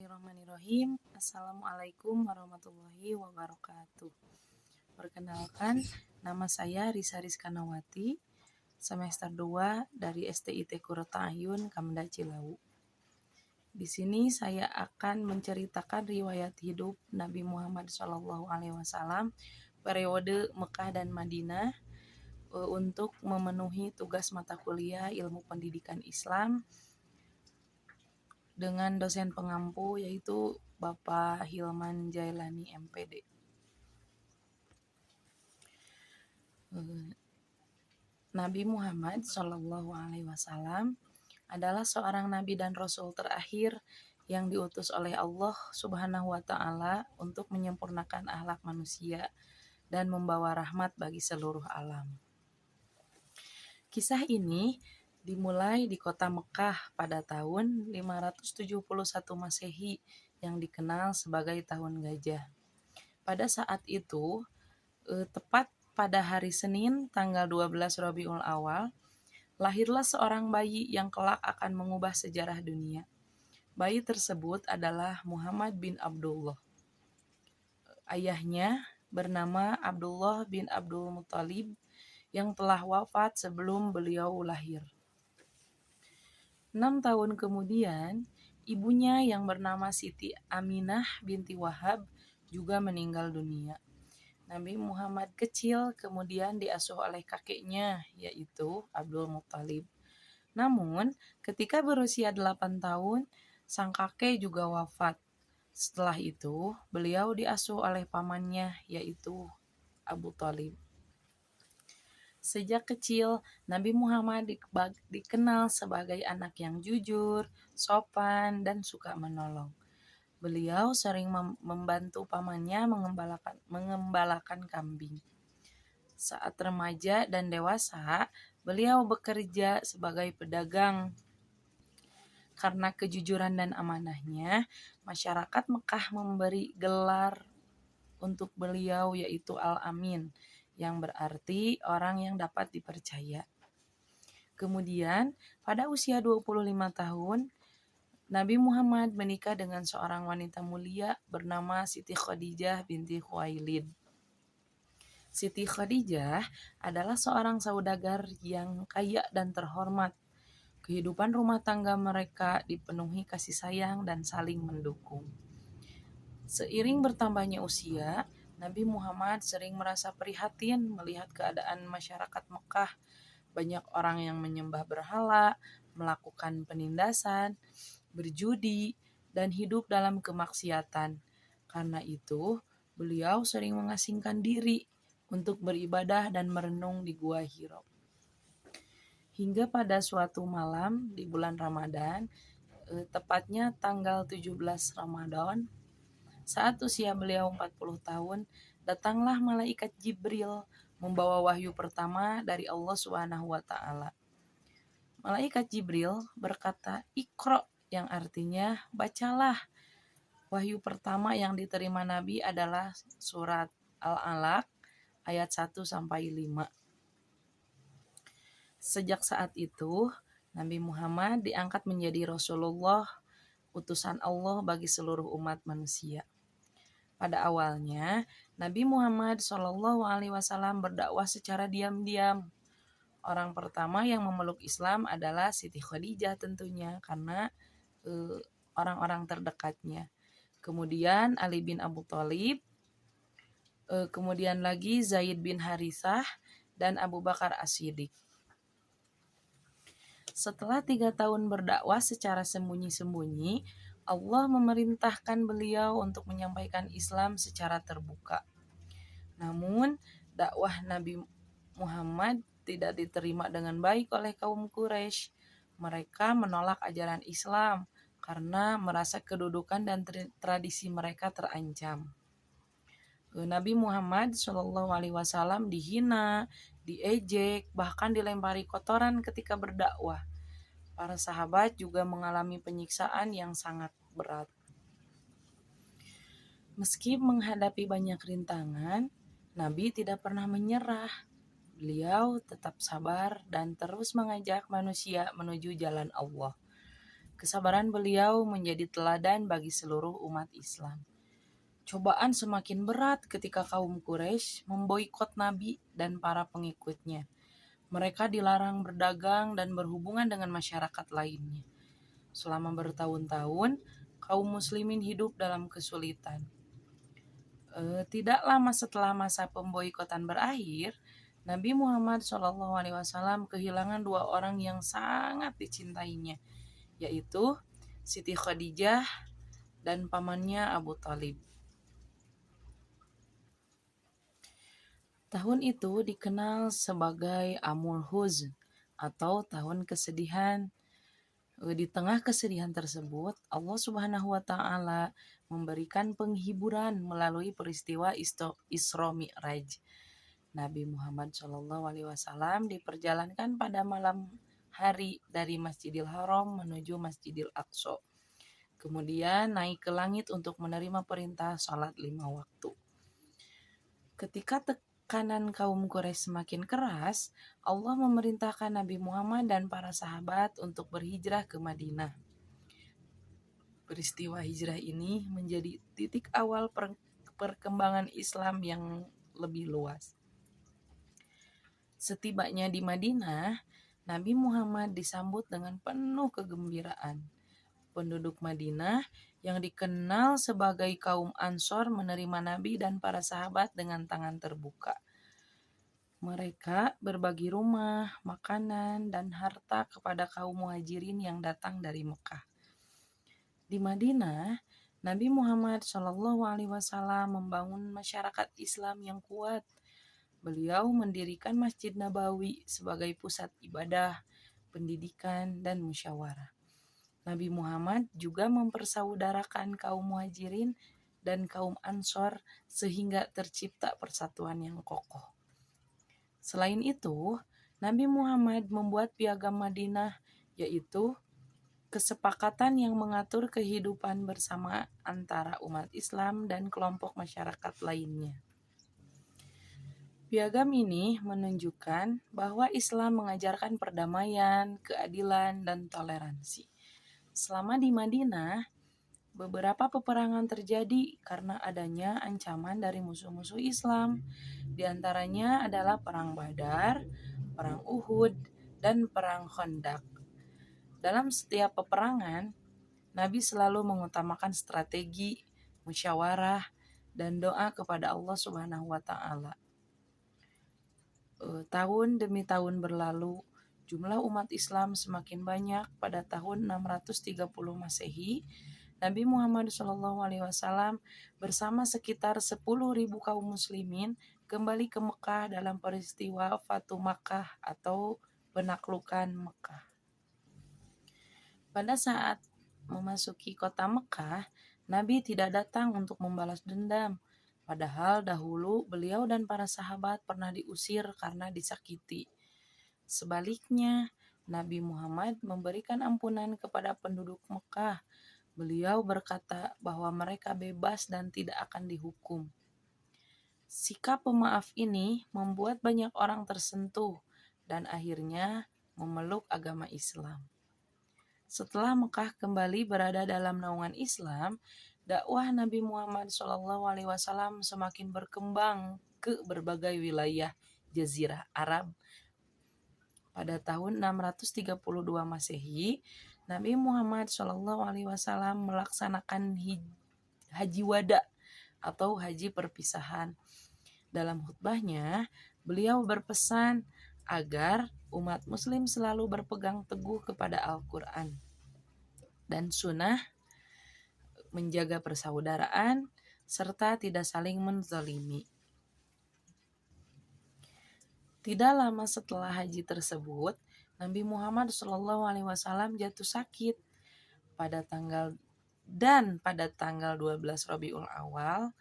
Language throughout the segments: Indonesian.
Bismillahirrahmanirrahim. Assalamualaikum warahmatullahi wabarakatuh. Perkenalkan, nama saya Risa Rizkanawati, semester 2 dari STIT Qurrata A'yun, Kamda Cilawu. Di sini saya akan menceritakan riwayat hidup Nabi Muhammad SAW periode Mekah dan Madinah untuk memenuhi tugas mata kuliah Ilmu Pendidikan Islam dengan dosen pengampu yaitu Bapak Hilman Jailani MPD. Nabi Muhammad SAW adalah seorang nabi dan rasul terakhir yang diutus oleh Allah Subhanahu wa taala untuk menyempurnakan akhlak manusia dan membawa rahmat bagi seluruh alam. Kisah ini dimulai di kota Mekah pada tahun 571 Masehi yang dikenal sebagai Tahun Gajah. Pada saat itu, tepat pada hari Senin tanggal 12 Rabiul Awal, lahirlah seorang bayi yang kelak akan mengubah sejarah dunia. Bayi tersebut adalah Muhammad bin Abdullah. Ayahnya bernama Abdullah bin Abdul Muthalib yang telah wafat sebelum beliau lahir. 6 tahun kemudian, ibunya yang bernama Siti Aminah binti Wahab juga meninggal dunia. Nabi Muhammad kecil kemudian diasuh oleh kakeknya, yaitu Abdul Muthalib. Namun, ketika berusia 8 tahun, sang kakek juga wafat. Setelah itu, beliau diasuh oleh pamannya, yaitu Abu Thalib. Sejak kecil, Nabi Muhammad dikenal sebagai anak yang jujur, sopan, dan suka menolong. Beliau sering membantu pamannya mengembalakan kambing. Saat remaja dan dewasa, beliau bekerja sebagai pedagang. Karena kejujuran dan amanahnya, masyarakat Mekah memberi gelar untuk beliau yaitu Al-Amin, yang berarti orang yang dapat dipercaya. Kemudian, pada usia 25 tahun, Nabi Muhammad menikah dengan seorang wanita mulia bernama Siti Khadijah binti Khuwailid. Siti Khadijah adalah seorang saudagar yang kaya dan terhormat. Kehidupan rumah tangga mereka dipenuhi kasih sayang dan saling mendukung. Seiring bertambahnya usia, Nabi Muhammad sering merasa prihatin melihat keadaan masyarakat Mekah. Banyak orang yang menyembah berhala, melakukan penindasan, berjudi, dan hidup dalam kemaksiatan. Karena itu, beliau sering mengasingkan diri untuk beribadah dan merenung di Gua Hira. Hingga pada suatu malam di bulan Ramadan, tepatnya tanggal 17 Ramadan, saat usia beliau 40 tahun, datanglah malaikat Jibril membawa wahyu pertama dari Allah Subhanahu wa taala. Malaikat Jibril berkata, "Iqra", yang artinya bacalah. Wahyu pertama yang diterima Nabi adalah surat Al-Alaq ayat 1 sampai 5. Sejak saat itu, Nabi Muhammad diangkat menjadi Rasulullah, utusan Allah bagi seluruh umat manusia. Pada awalnya, Nabi Muhammad SAW berdakwah secara diam-diam. Orang pertama yang memeluk Islam adalah Siti Khadijah tentunya, karena orang-orang terdekatnya. Kemudian Ali bin Abu Thalib, kemudian lagi Zaid bin Harithah, dan Abu Bakar As-Siddiq. Setelah 3 tahun berdakwah secara sembunyi-sembunyi, Allah memerintahkan beliau untuk menyampaikan Islam secara terbuka. Namun, dakwah Nabi Muhammad tidak diterima dengan baik oleh kaum Quraisy. Mereka menolak ajaran Islam karena merasa kedudukan dan tradisi mereka terancam. Nabi Muhammad SAW dihina, diejek, bahkan dilempari kotoran ketika berdakwah. Para sahabat juga mengalami penyiksaan yang sangat berat. Meski menghadapi banyak rintangan, Nabi tidak pernah menyerah. Beliau tetap sabar dan terus mengajak manusia menuju jalan Allah. Kesabaran beliau menjadi teladan bagi seluruh umat Islam. Cobaan semakin berat ketika kaum Quraisy memboikot Nabi dan para pengikutnya. Mereka dilarang berdagang dan berhubungan dengan masyarakat lainnya. Selama bertahun-tahun, kaum muslimin hidup dalam kesulitan. Tidak lama setelah masa pemboikotan berakhir, Nabi Muhammad SAW kehilangan dua orang yang sangat dicintainya, yaitu Siti Khadijah dan pamannya Abu Thalib. Tahun itu dikenal sebagai Amul Huzn atau tahun kesedihan. Di tengah kesedihan tersebut, Allah Subhanahu wa taala memberikan penghiburan melalui peristiwa Isra Mi'raj. Nabi Muhammad SAW diperjalankan pada malam hari dari Masjidil Haram menuju Masjidil Aqsa. Kemudian naik ke langit untuk menerima perintah salat 5 waktu. Ketika tekanan kaum Quraisy semakin keras, Allah memerintahkan Nabi Muhammad dan para sahabat untuk berhijrah ke Madinah. Peristiwa hijrah ini menjadi titik awal perkembangan Islam yang lebih luas. Setibanya di Madinah, Nabi Muhammad disambut dengan penuh kegembiraan. Penduduk Madinah yang dikenal sebagai kaum Ansor menerima Nabi dan para sahabat dengan tangan terbuka. Mereka berbagi rumah, makanan, dan harta kepada kaum muhajirin yang datang dari Mekah. Di Madinah, Nabi Muhammad SAW membangun masyarakat Islam yang kuat. Beliau mendirikan Masjid Nabawi sebagai pusat ibadah, pendidikan, dan musyawarah. Nabi Muhammad juga mempersaudarakan kaum muhajirin dan kaum Ansor sehingga tercipta persatuan yang kokoh. Selain itu, Nabi Muhammad membuat Piagam Madinah, yaitu kesepakatan yang mengatur kehidupan bersama antara umat Islam dan kelompok masyarakat lainnya. Piagam ini menunjukkan bahwa Islam mengajarkan perdamaian, keadilan, dan toleransi. Selama di Madinah, beberapa peperangan terjadi karena adanya ancaman dari musuh-musuh Islam. Di antaranya adalah Perang Badar, Perang Uhud, dan Perang Khandaq. Dalam setiap peperangan, Nabi selalu mengutamakan strategi, musyawarah, dan doa kepada Allah Subhanahu wa taala. Tahun demi tahun berlalu, jumlah umat Islam semakin banyak. Pada tahun 630 Masehi, Nabi Muhammad SAW bersama sekitar 10.000 kaum muslimin kembali ke Mekah dalam peristiwa Fatu Makkah atau penaklukan Mekah. Pada saat memasuki kota Mekah, Nabi tidak datang untuk membalas dendam. Padahal dahulu beliau dan para sahabat pernah diusir karena disakiti. Sebaliknya, Nabi Muhammad memberikan ampunan kepada penduduk Mekah. Beliau berkata bahwa mereka bebas dan tidak akan dihukum. Sikap pemaaf ini membuat banyak orang tersentuh dan akhirnya memeluk agama Islam. Setelah Mekah kembali berada dalam naungan Islam, dakwah Nabi Muhammad SAW semakin berkembang ke berbagai wilayah Jazirah Arab. Pada tahun 632 Masehi, Nabi Muhammad SAW melaksanakan haji wada atau haji perpisahan. Dalam khutbahnya, beliau berpesan agar umat muslim selalu berpegang teguh kepada Al-Quran dan sunnah, menjaga persaudaraan, serta tidak saling menzalimi. Tidak lama setelah haji tersebut, Nabi Muhammad SAW jatuh sakit. Pada tanggal 12 Rabiul Awal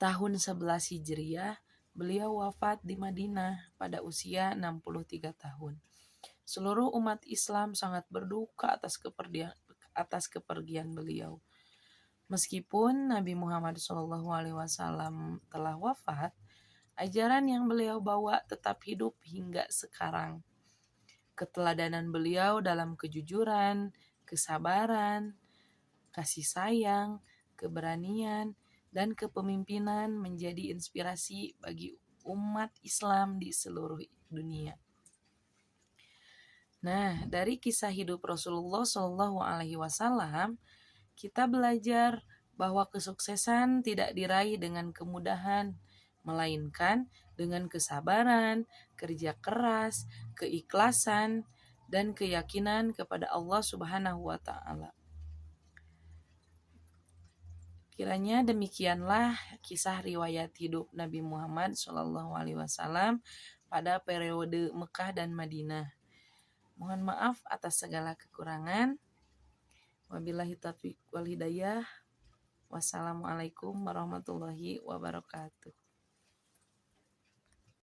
tahun 11 Hijriah, beliau wafat di Madinah pada usia 63 tahun. Seluruh umat Islam sangat berduka atas kepergian beliau. Meskipun Nabi Muhammad SAW telah wafat, ajaran yang beliau bawa tetap hidup hingga sekarang. Keteladanan beliau dalam kejujuran, kesabaran, kasih sayang, keberanian, dan kepemimpinan menjadi inspirasi bagi umat Islam di seluruh dunia. Nah, dari kisah hidup Rasulullah Shallallahu Alaihi Wasallam, kita belajar bahwa kesuksesan tidak diraih dengan kemudahan, melainkan dengan kesabaran, kerja keras, keikhlasan, dan keyakinan kepada Allah Subhanahu wa Ta'ala. Kiranya demikianlah kisah riwayat hidup Nabi Muhammad SAW pada periode Mekah dan Madinah. Mohon maaf atas segala kekurangan. Wabillahi taufiq wal hidayah. Wassalamualaikum warahmatullahi wabarakatuh.